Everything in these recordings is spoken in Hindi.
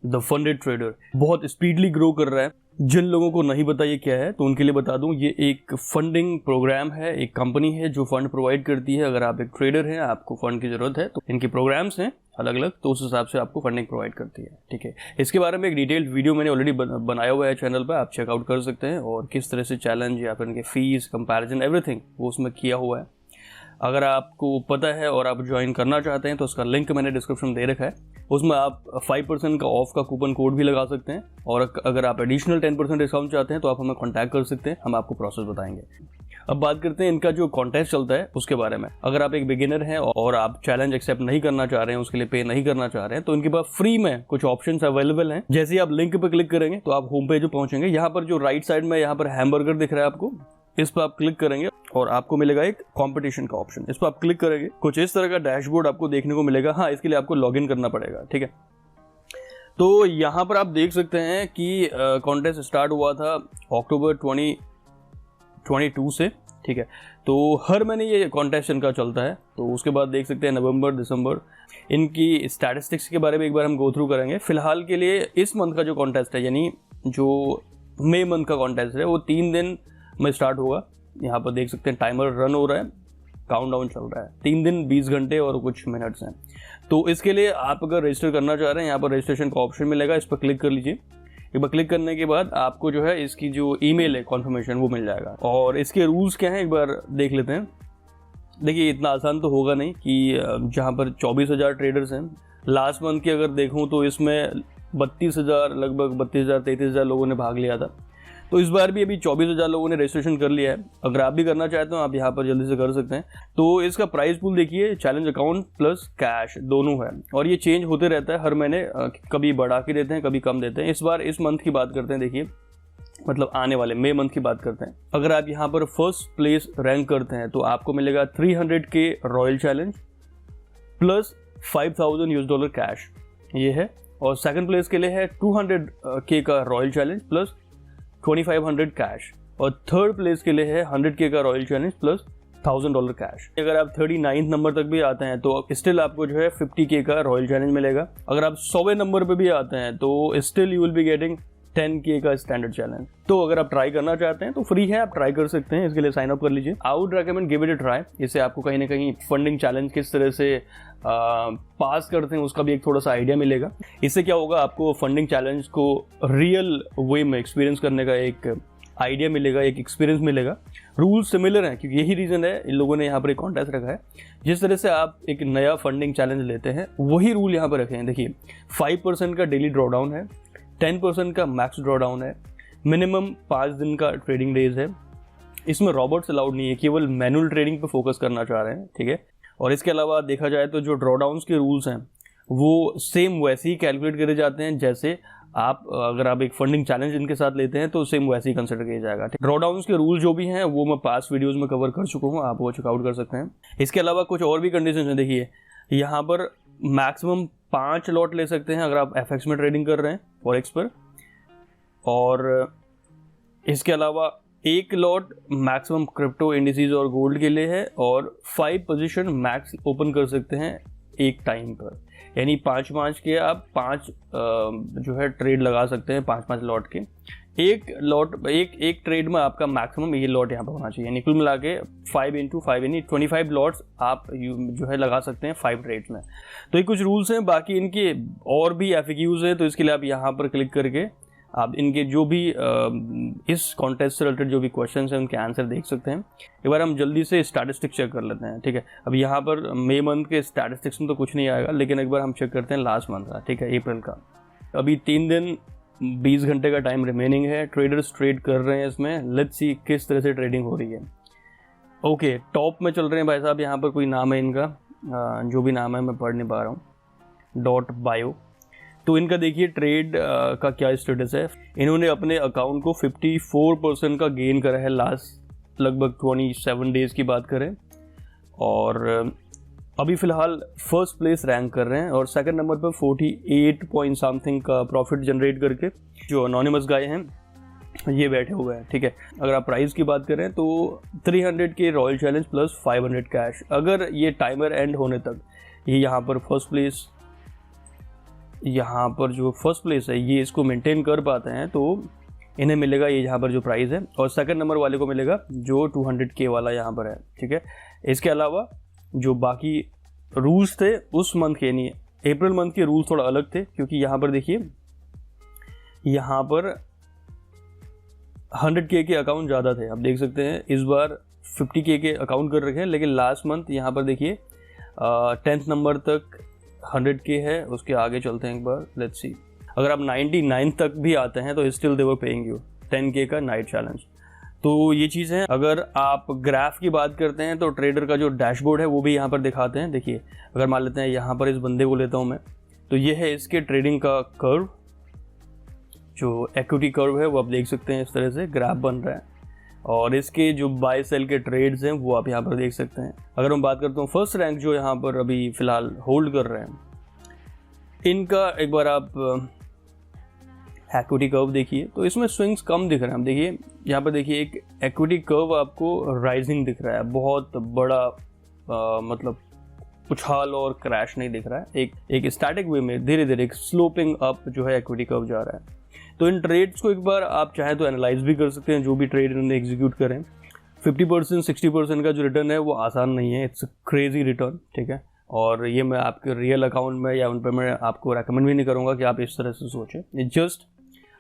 द फंडेड ट्रेडर बहुत स्पीडली ग्रो कर रहा है। जिन लोगों को नहीं पता ये क्या है तो उनके लिए बता दूं, ये एक फंडिंग प्रोग्राम है, एक कंपनी है जो फंड प्रोवाइड करती है। अगर आप एक ट्रेडर हैं, आपको फंड की जरूरत है तो इनके प्रोग्राम्स हैं अलग अलग, तो उस हिसाब से आपको फंडिंग प्रोवाइड करती है। ठीक है, इसके बारे में एक डिटेल्ड वीडियो मैंने ऑलरेडी बनाया हुआ है चैनल पर, आप चेकआउट कर सकते हैं। और किस तरह से चैलेंज या फिर इनके फीस कंपैरिजन एवरीथिंग वो उसमें किया हुआ है। अगर आपको पता है और आप ज्वाइन करना चाहते हैं तो उसका लिंक मैंने डिस्क्रिप्शन दे रखा है, उसमें आप 5% का ऑफ का कूपन कोड भी लगा सकते हैं। और अगर आप एडिशनल 10% डिस्काउंट चाहते हैं तो आप हमें कॉन्टैक्ट कर सकते हैं, हम आपको प्रोसेस बताएंगे। अब बात करते हैं इनका जो कॉन्टेस्ट चलता है उसके बारे में। अगर आप एक बिगिनर हैं और आप चैलेंज एक्सेप्ट नहीं करना चाह रहे हैं, उसके लिए पे नहीं करना चाह रहे हैं, तो इनके पास फ्री में कुछ ऑप्शंस अवेलेबल हैं। जैसे ही आप लिंक पे क्लिक करेंगे तो आप होम पेज पे पहुंचेंगे। यहाँ पर जो राइट साइड में यहाँ पर हैमबर्गर दिख रहा है आपको, इस पर आप क्लिक करेंगे और आपको मिलेगा एक कंपटीशन का ऑप्शन। इस पर आप क्लिक करेंगे, कुछ इस तरह का डैशबोर्ड आपको देखने को मिलेगा। हाँ, इसके लिए आपको लॉगिन करना पड़ेगा। ठीक है, तो यहाँ पर आप देख सकते हैं कि कॉन्टेस्ट स्टार्ट हुआ था अक्टूबर 2022 से। ठीक है, तो हर महीने ये कॉन्टेस्ट इनका चलता है। तो उसके बाद देख सकते हैं नवंबर, दिसंबर, इनकी स्टैटिस्टिक्स के बारे में एक बार हम गो थ्रू करेंगे। फिलहाल के लिए इस मंथ का जो कॉन्टेस्ट है, यानी जो मई मंथ का कॉन्टेस्ट है, वो 3 दिन में स्टार्ट होगा। यहाँ पर देख सकते हैं टाइमर रन हो रहा है, काउंटडाउन चल रहा है। 3 दिन 20 घंटे और कुछ मिनट्स हैं। तो इसके लिए आप अगर रजिस्टर करना चाह रहे हैं, यहाँ पर रजिस्ट्रेशन का ऑप्शन मिलेगा, इस पर क्लिक कर लीजिए। एक बार क्लिक करने के बाद आपको जो है इसकी जो ईमेल है कॉन्फर्मेशन वो मिल जाएगा। और इसके रूल्स क्या हैं एक बार देख लेते हैं। देखिए, इतना आसान तो होगा नहीं कि जहाँ पर 24,000 ट्रेडर्स हैं, लास्ट मंथ की अगर देखूँ तो इसमें 32,000 लगभग 32,000 33,000 लोगों ने भाग लिया था। तो इस बार भी अभी 24,000 लोगों ने रजिस्ट्रेशन कर लिया है। अगर आप भी करना चाहते हो आप यहाँ पर जल्दी से कर सकते हैं। तो इसका प्राइस पूल देखिए, चैलेंज अकाउंट प्लस कैश दोनों है और ये चेंज होते रहता है हर महीने, कभी बढ़ा के देते हैं कभी कम देते हैं। इस बार इस मंथ की बात करते हैं, देखिए मतलब आने वाले मई मंथ की बात करते हैं। अगर आप यहाँ पर फर्स्ट प्लेस रैंक करते हैं तो आपको मिलेगा 300K royal challenge plus $5,000 cash, ये है। और सेकंड प्लेस के लिए है 200K का रॉयल चैलेंज प्लस 2500 कैश। और थर्ड प्लेस के लिए है 100K का रॉयल चैलेंज प्लस $1,000 कैश। अगर आप 39 नंबर तक भी आते हैं तो स्टिल आपको जो है 50K का रॉयल चैलेंज मिलेगा। अगर आप 100वें नंबर पे भी आते हैं तो still you will be getting 10K का स्टैंडर्ड चैलेंज। तो अगर आप ट्राई करना चाहते हैं तो फ्री है, आप ट्राई कर सकते हैं। इसके लिए साइन अप कर लीजिए। I would recommend give it a try. इससे आपको कहीं ना कहीं फंडिंग चैलेंज किस तरह से पास करते हैं उसका भी एक थोड़ा सा आइडिया मिलेगा। इससे क्या होगा, आपको फंडिंग चैलेंज को रियल वे में एक्सपीरियंस करने का एक आइडिया मिलेगा, एक एक्सपीरियंस मिलेगा। रूल सिमिलर हैं क्योंकि यही रीज़न है इन लोगों ने यहाँ पर एक कॉन्टेस्ट रखा है। जिस तरह से आप एक नया फंडिंग चैलेंज लेते हैं वही रूल यहाँ पर रखे हैं। देखिए, 5% का डेली ड्रॉडाउन है, 10% का मैक्स ड्रॉडाउन है, मिनिमम 5 दिन का ट्रेडिंग डेज है। इसमें रॉबोट्स अलाउड नहीं है, केवल मैनुअल ट्रेडिंग पे फोकस करना चाह रहे हैं। ठीक है, और इसके अलावा देखा जाए तो जो ड्रॉडाउन्स के रूल्स हैं वो सेम वैसे ही कैलकुलेट करे जाते हैं जैसे आप अगर आप एक फंडिंग चैलेंज इनके साथ लेते हैं तो सेम वैसे ही कंसिडर किया जाएगा। ड्रॉडाउन्स के रूल जो भी हैं वो मैं पास्ट वीडियोस में कवर कर चुका हूँ, आप वो चेकआउट कर सकते हैं। इसके अलावा कुछ और भी कंडीशन है। देखिए, यहाँ पर मैक्सिमम 5 लॉट ले सकते हैं अगर आप FX में ट्रेडिंग कर रहे हैं, फॉरेक्स पर। और इसके अलावा 1 लॉट मैक्सिमम क्रिप्टो इंडिसेस और गोल्ड के लिए है। और 5 पोजीशन मैक्स ओपन कर सकते हैं एक टाइम पर, यानी 5 के आप 5 जो है ट्रेड लगा सकते हैं, 5 लॉट के। एक ट्रेड में आपका मैक्सिमम ये लॉट यहाँ पर होना चाहिए, यानी कुल मिला के 5 × 5 यानी 25 लॉट्स आप जो है लगा सकते हैं 5 ट्रेड्स में। तो ये कुछ रूल्स हैं, बाकी इनके और भी FAQs है। तो इसके लिए आप यहाँ पर क्लिक करके आप इनके जो भी इस कॉन्टेस्ट से रिलेटेड जो भी क्वेश्चंस हैं उनके आंसर देख सकते हैं। एक बार हम जल्दी से स्टैटिस्टिक्स चेक कर लेते हैं। ठीक है, अब यहाँ पर मई मंथ के स्टैटिस्टिक्स में तो कुछ नहीं आएगा, लेकिन एक बार हम चेक करते हैं लास्ट मंथ का। ठीक है, अप्रैल का। अभी 3 दिन 20 घंटे का टाइम रिमेनिंग है। ट्रेडर्स ट्रेड कर रहे हैं इसमें। लेट्स सी किस तरह से ट्रेडिंग हो रही है। ओके, टॉप में चल रहे हैं भाई साहब। यहाँ पर कोई नाम है इनका, जो भी नाम है मैं पढ़ नहीं पा रहा हूँ, .bio। तो इनका देखिए ट्रेड का क्या स्टेटस है। इन्होंने अपने अकाउंट को 54% का गेन करा है लास्ट लगभग 27 डेज की बात करें। और अभी फिलहाल फर्स्ट प्लेस रैंक कर रहे हैं और सेकंड नंबर पर 48 पॉइंट समथिंग का प्रॉफिट जनरेट करके जो अनोनिमस गाय हैं ये बैठे हुए हैं। ठीक है, अगर आप प्राइस की बात करें तो 300K royal challenge plus 500 cash. अगर ये टाइमर एंड होने तक ये यहाँ पर फर्स्ट प्लेस यहाँ पर जो फर्स्ट प्लेस है ये इसको मेंटेन कर पाते हैं तो इन्हें मिलेगा ये यहाँ पर जो प्राइस है, और सेकंड नंबर वाले को मिलेगा जो 200K वाला यहाँ पर है, ठीक है। इसके अलावा जो बाकी रूल्स थे उस मंथ के, नहीं अप्रैल मंथ के रूल्स थोड़ा अलग थे, क्योंकि यहाँ पर देखिए यहाँ पर 100K के अकाउंट ज़्यादा थे, आप देख सकते हैं। इस बार 50K के अकाउंट कर रखे हैं, लेकिन लास्ट मंथ यहाँ पर देखिए 10th नंबर तक 100K है। उसके आगे चलते हैं एक बार, लेट्स सी। अगर आप 99 तक भी आते हैं तो still they were paying you 10K का नाइट चैलेंज। तो ये चीज़ है। अगर आप ग्राफ की बात करते हैं तो ट्रेडर का जो डैशबोर्ड है वो भी यहाँ पर दिखाते हैं। देखिए अगर मान लेते हैं यहाँ पर इस बंदे को लेता हूँ मैं, तो ये है इसके ट्रेडिंग का कर्व, जो इक्विटी कर्व है वो आप देख सकते हैं, इस तरह से ग्राफ बन रहा है। और इसके जो बाय सेल के ट्रेड्स हैं वो आप यहाँ पर देख सकते हैं। अगर मैं बात करता हूँ फर्स्ट रैंक जो यहाँ पर अभी फ़िलहाल होल्ड कर रहे हैं, इनका एक बार आप इक्विटी कर्व देखिए तो इसमें स्विंग्स कम दिख रहे हैं। आप देखिए यहाँ पर देखिए एक इक्विटी कर्व आपको राइजिंग दिख रहा है, बहुत बड़ा मतलब उछाल और क्रैश नहीं दिख रहा है। एक स्टैटिक वे में धीरे धीरे एक स्लोपिंग अप जो है इक्विटी कर्व जा रहा है। तो इन ट्रेड्स को एक बार आप चाहें तो एनालाइज भी कर सकते हैं, जो भी ट्रेड इन्होंने एग्जीक्यूट करें। 50% 60% का जो रिटर्न है वो आसान नहीं है, इट्स क्रेजी रिटर्न, ठीक है। और ये मैं आपके रियल अकाउंट में या उन पर मैं आपको रेकमेंड भी नहीं करूँगा कि आप इस तरह से सोचें। जस्ट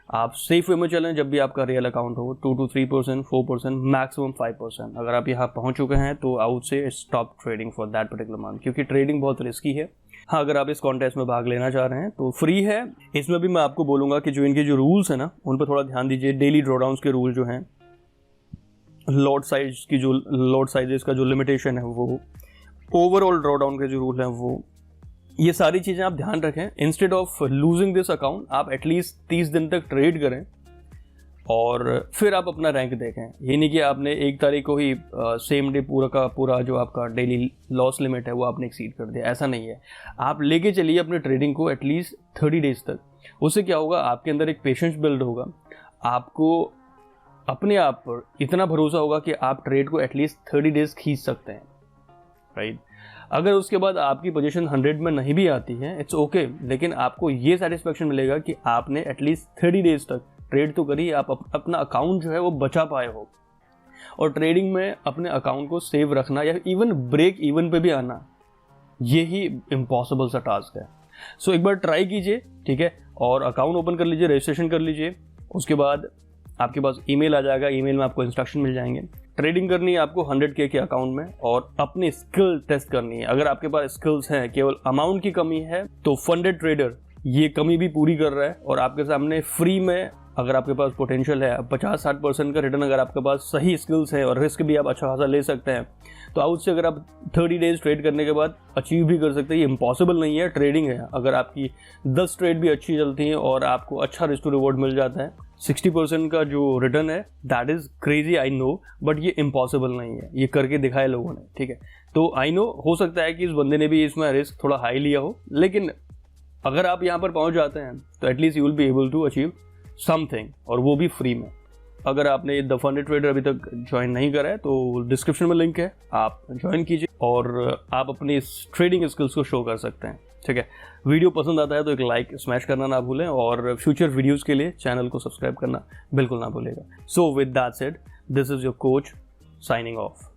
आप सेफ वे में चलें जब भी आपका रियल अकाउंट हो। 2 to 3%, 4%, मैक्सिमम 5%। अगर आप यहाँ पहुँच चुके हैं तो I would say stop trading for that particular month, क्योंकि ट्रेडिंग बहुत रिस्की है। हाँ, अगर आप इस कॉन्टेस्ट में भाग लेना चाह रहे हैं तो फ्री है। इसमें भी मैं आपको बोलूँगा कि जो इनके जो रूल्स हैं ना उन पर थोड़ा ध्यान दीजिए। डेली ड्रॉडाउन्स के रूल जो हैं, लॉट साइज की जो लॉट साइजेस का जो लिमिटेशन है वो, ओवरऑल ड्रॉडाउन के जो रूल हैं वो, ये सारी चीज़ें आप ध्यान रखें। Instead of losing this account आप एटलीस्ट 30 दिन तक ट्रेड करें और फिर आप अपना रैंक देखें। ये नहीं कि आपने 1 तारीख को ही सेम डे पूरा का पूरा जो आपका डेली लॉस लिमिट है वो आपने एक्सीड कर दिया, ऐसा नहीं है। आप लेके चलिए अपने ट्रेडिंग को एटलीस्ट 30 डेज तक। उससे क्या होगा, आपके अंदर एक पेशेंस बिल्ड होगा, आपको अपने आप पर इतना भरोसा होगा कि आप ट्रेड को एटलीस्ट 30 डेज खींच सकते हैं, राइट। अगर उसके बाद आपकी पोजीशन 100 में नहीं भी आती है, इट्स ओके, लेकिन आपको ये सेटिस्फेक्शन मिलेगा कि आपने एटलीस्ट 30 डेज तक ट्रेड तो करी, आप अपना अकाउंट जो है वो बचा पाए हो। और ट्रेडिंग में अपने अकाउंट को सेव रखना या इवन ब्रेक इवन पे भी आना, यही इम्पॉसिबल सा टास्क है। सो एक बार ट्राई कीजिए, ठीक है, और अकाउंट ओपन कर लीजिए, रजिस्ट्रेशन कर लीजिए। उसके बाद आपके पास ईमेल आ जाएगा, ईमेल में आपको इंस्ट्रक्शन मिल जाएंगे। ट्रेडिंग करनी है आपको 100K के अकाउंट में और अपनी स्किल टेस्ट करनी है। अगर आपके पास स्किल्स हैं, केवल अमाउंट की कमी है, तो फंडेड ट्रेडर ये कमी भी पूरी कर रहा है और आपके सामने फ्री में, अगर आपके पास पोटेंशियल है, 50-60% का रिटर्न अगर आपके पास सही स्किल्स है और रिस्क भी आप अच्छा खासा ले सकते हैं, तो आउट से अगर आप 30 डेज ट्रेड करने के बाद अचीव भी कर सकते हैं। ये इम्पॉसिबल नहीं है, ट्रेडिंग है। अगर आपकी 10 ट्रेड भी अच्छी चलती हैं और आपको अच्छा रिस्क टू रिवॉर्ड मिल जाता है, 60% का जो रिटर्न है, that is crazy, I know, but ये इम्पॉसिबल नहीं है, ये करके दिखाए लोगों ने, ठीक है। तो आई नो हो सकता है कि इस बंदे ने भी इसमें रिस्क थोड़ा हाई लिया हो, लेकिन अगर आप यहाँ पर पहुँच जाते हैं तो at least you will be able to achieve something, और वो भी फ्री में। अगर आपने द फंडेड ट्रेडर अभी तक ज्वाइन नहीं करा है तो डिस्क्रिप्शन में लिंक है, आप ज्वाइन कीजिए और आप अपनी ट्रेडिंग स्किल्स को शो कर सकते हैं, ठीक है। वीडियो पसंद आता है तो एक लाइक स्मैश करना ना भूलें और फ्यूचर वीडियोस के लिए चैनल को सब्सक्राइब करना बिल्कुल ना भूलेगा। So with that said, this is your coach signing off.